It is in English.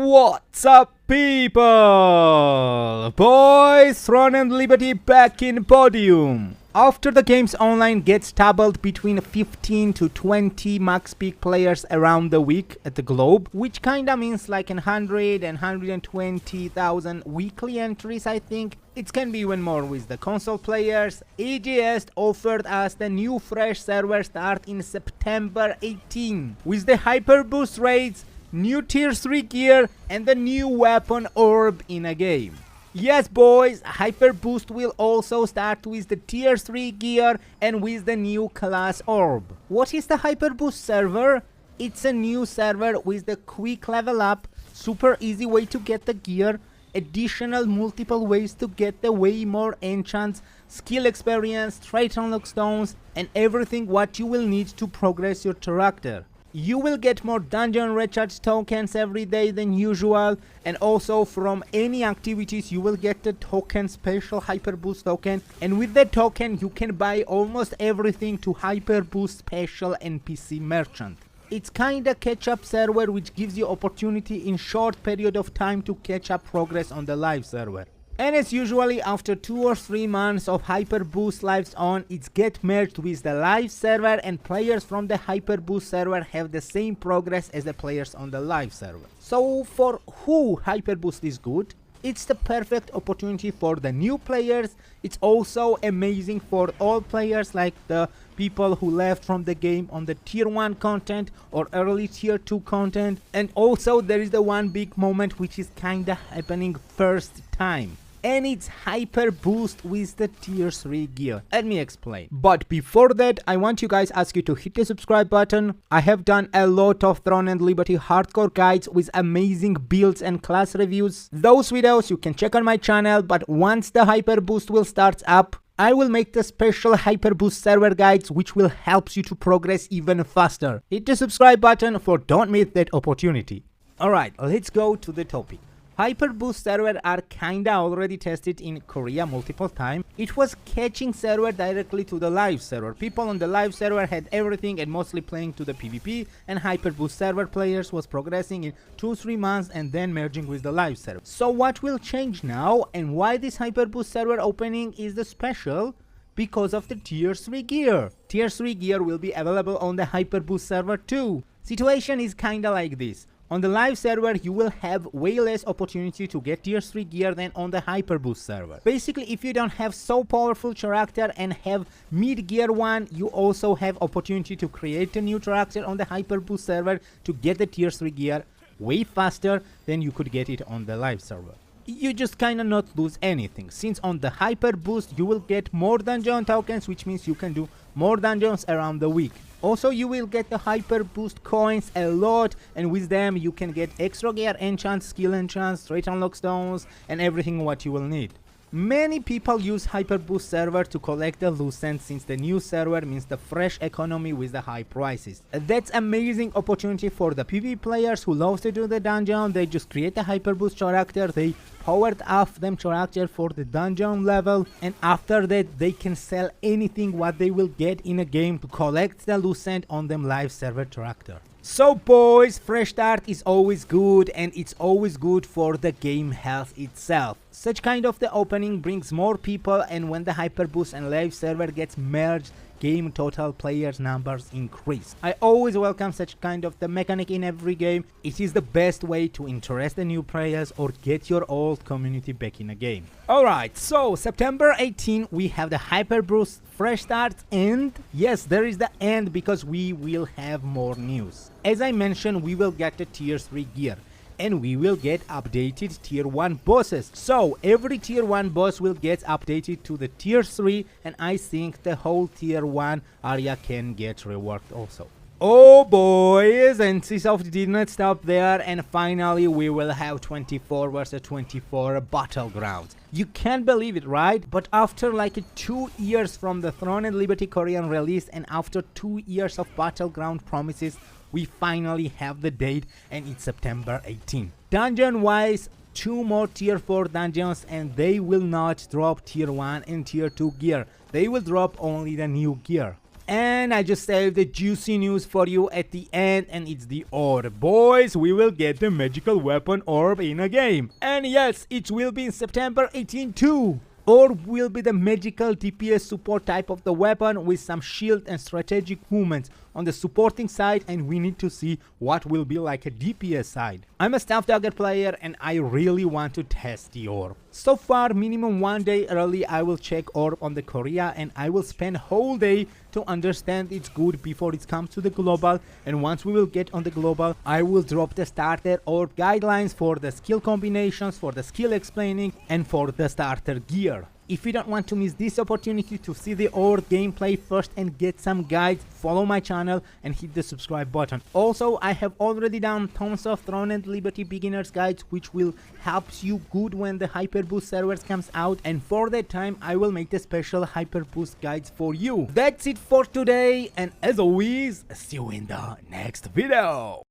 What's up, people? Boys, Throne and Liberty back in podium. After the game's online gets doubled between 15 to 20 max peak players around the week at the globe, which kinda means like 100 and 120,000 weekly entries, I think. It can be even more with the console players. EGS offered us the new fresh server start in September 18 with the Hyperboost raids, new tier 3 gear and the new weapon orb in a game. Yes boys, Hyperboost will also start with the tier 3 gear and with the new class orb. What is the Hyperboost server? It's a new server with the quick level up, super easy way to get the gear, additional multiple ways to get the way more enchants, skill experience, trait unlock stones and everything what you will need to progress your character. You will get more dungeon recharge tokens every day than usual, and also from any activities you will get the token, special Hyperboost token, and with that token you can buy almost everything to Hyperboost special NPC merchant. It's kinda catch up server which gives you opportunity in short period of time to catch up progress on the live server. And as usually after 2 or 3 months of Hyperboost lives on, it's get merged with the live server and players from the Hyperboost server have the same progress as the players on the live server. So for who Hyperboost is good? It's the perfect opportunity for the new players. It's also amazing for all players like the people who left from the game on the tier 1 content or early tier 2 content. And also there is the one big moment which is kinda happening first time. And it's Hyperboost with the tier 3 gear. Let me explain. But before that, I want you guys ask you to hit the subscribe button. I have done a lot of Throne and Liberty hardcore guides with amazing builds and class reviews. Those videos you can check on my channel, but once the Hyperboost will start up, I will make the special Hyperboost server guides which will help you to progress even faster. Hit the subscribe button for don't miss that opportunity. Alright, let's go to the topic. Hyperboost server are kinda already tested in Korea multiple times. It was catching server directly to the live server. People on the live server had everything and mostly playing to the PvP, and Hyperboost server players was progressing in 2-3 months and then merging with the live server. So what will change now and why this Hyperboost server opening is the special? Because of the tier 3 gear. Tier 3 gear will be available on the Hyperboost server too. Situation is kinda like this. On the live server, you will have way less opportunity to get tier 3 gear than on the Hyperboost server. Basically, if you don't have so powerful character and have mid gear 1, you also have opportunity to create a new character on the Hyperboost server to get the tier 3 gear way faster than you could get it on the live server. You just kinda not lose anything, since on the Hyperboost you will get more dungeon tokens, which means you can do more dungeons around the week. Also you will get the Hyperboost coins a lot, and with them you can get extra gear enchants, skill enchants, trait unlock stones and everything what you will need. Many people use Hyperboost server to collect the lucent, since the new server means the fresh economy with the high prices. That's amazing opportunity for the PvP players who love to do the dungeon. They just create a Hyperboost character, they powered off them character for the dungeon level, and after that they can sell anything what they will get in a game to collect the lucent on them live server character. So boys, fresh start is always good, and it's always good for the game health itself. Such kind of the opening brings more people, and when the Hyperboost and live server gets merged, game total players numbers increase. I always welcome such kind of the mechanic in every game. It is the best way to interest the new players or get your old community back in a game. Alright, so September 18 we have the Hyperboost fresh start, and yes, there is the end because we will have more news. As I mentioned, we will get the tier 3 gear. And we will get updated tier 1 bosses. So every tier 1 boss will get updated to the tier 3, and I think the whole tier 1 area can get reworked also. Oh boys, and NCSoft did not stop there, and finally we will have 24 vs 24 Battlegrounds. You can't believe it, right? But after like 2 years from the Throne and Liberty Korean release, and after 2 years of Battleground promises, we finally have the date, and it's September 18. Dungeon wise, 2 more tier 4 dungeons, and they will not drop tier 1 and tier 2 gear. They will drop only the new gear. And I just saved the juicy news for you at the end, and it's the orb. Boys, we will get the magical weapon orb in a game. And yes, it will be in September 18 too. Orb will be the magical DPS support type of the weapon with some shield and strategic movements on the supporting side, and we need to see what will be like a DPS side. I'm a Staff Dagger player and I really want to test the orb. So far, minimum 1 day early I will check orb on the Korea, and I will spend whole day to understand it's good before it comes to the global, and once we will get on the global I will drop the starter orb guidelines for the skill combinations, for the skill explaining, and for the starter gear. If you don't want to miss this opportunity to see the orb gameplay first and get some guides, follow my channel and hit the subscribe button. Also, I have already done tons of Throne and Liberty beginners guides which will help you good when the Hyperboost servers comes out, and for that time I will make the special Hyperboost guides for you. That's it for today, and as always, see you in the next video.